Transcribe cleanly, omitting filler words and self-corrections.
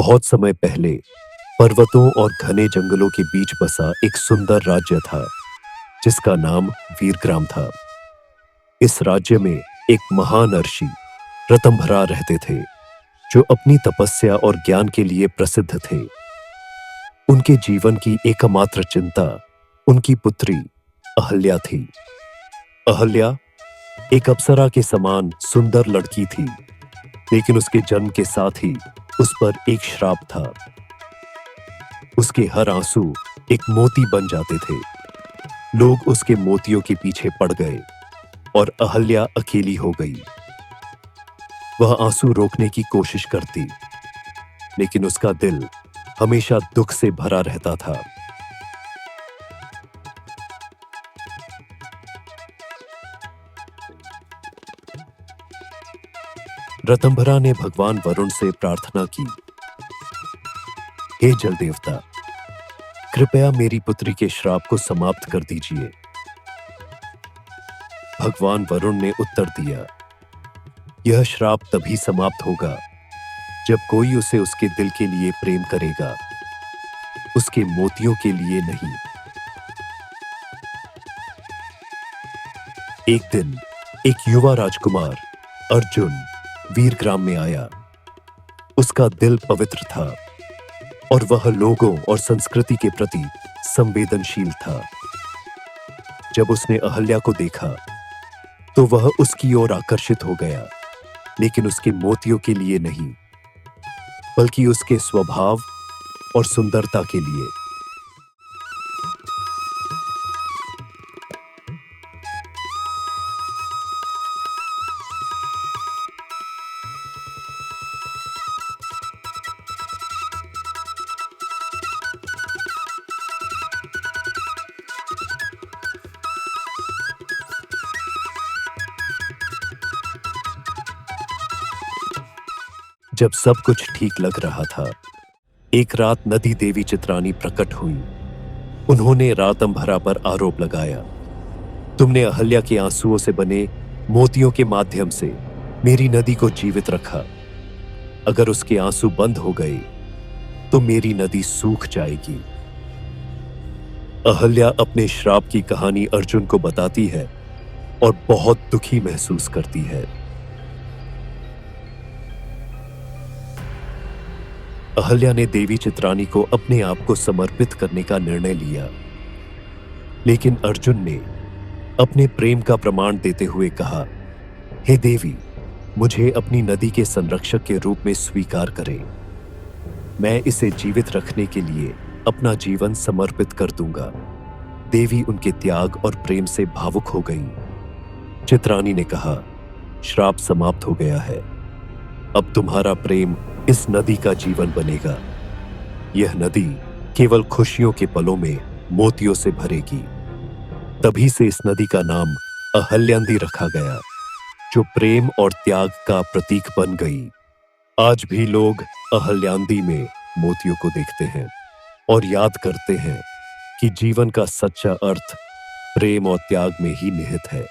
बहुत समय पहले पर्वतों और घने जंगलों के बीच बसा एक सुंदर राज्य था जिसका नाम वीरग्राम था। इस राज्य में एक महान ऋषि ऋतंभरा रहते थे जो अपनी तपस्या और ज्ञान के लिए प्रसिद्ध थे। उनके जीवन की एकमात्र चिंता उनकी पुत्री अहल्या थी। अहल्या एक अप्सरा के समान सुंदर लड़की थी, लेकिन उसके जन्म के साथ ही उस पर एक श्राप था। उसके हर आंसू एक मोती बन जाते थे। लोग उसके मोतियों के पीछे पड़ गए और अहल्या अकेली हो गई। वह आंसू रोकने की कोशिश करती, लेकिन उसका दिल हमेशा दुख से भरा रहता था। ऋतंभरा ने भगवान वरुण से प्रार्थना की, हे जल देवता, कृपया मेरी पुत्री के श्राप को समाप्त कर दीजिए। भगवान वरुण ने उत्तर दिया, यह श्राप तभी समाप्त होगा जब कोई उसे उसके दिल के लिए प्रेम करेगा, उसके मोतियों के लिए नहीं। एक दिन एक युवा राजकुमार अर्जुन वीरग्राम में आया। उसका दिल पवित्र था और वह लोगों और संस्कृति के प्रति संवेदनशील था। जब उसने अहल्या को देखा तो वह उसकी ओर आकर्षित हो गया, लेकिन उसके मोतियों के लिए नहीं, बल्कि उसके स्वभाव और सुंदरता के लिए। जब सब कुछ ठीक लग रहा था, एक रात नदी देवी चित्रानी प्रकट हुई। उन्होंने ऋतंभरा पर आरोप लगाया, तुमने अहल्या के आंसुओं से बने मोतियों के माध्यम से मेरी नदी को जीवित रखा। अगर उसके आंसू बंद हो गए तो मेरी नदी सूख जाएगी। अहल्या अपने श्राप की कहानी अर्जुन को बताती है और बहुत दुखी महसूस करती है। अहल्या ने देवी चित्रानी को अपने आप को समर्पित करने का निर्णय लिया, लेकिन अर्जुन ने अपने प्रेम का प्रमाण देते हुए कहा, हे देवी, मुझे अपनी नदी के संरक्षक के रूप में स्वीकार करें। मैं इसे जीवित रखने के लिए अपना जीवन समर्पित कर दूंगा। देवी उनके त्याग और प्रेम से भावुक हो गई। चित्रानी ने कहा, श्राप समाप्त हो गया है। अब तुम्हारा प्रेम इस नदी का जीवन बनेगा। यह नदी केवल खुशियों के पलों में मोतियों से भरेगी। तभी से इस नदी का नाम अहल्यान्दी रखा गया, जो प्रेम और त्याग का प्रतीक बन गई। आज भी लोग अहल्यान्दी में मोतियों को देखते हैं और याद करते हैं कि जीवन का सच्चा अर्थ प्रेम और त्याग में ही निहित है।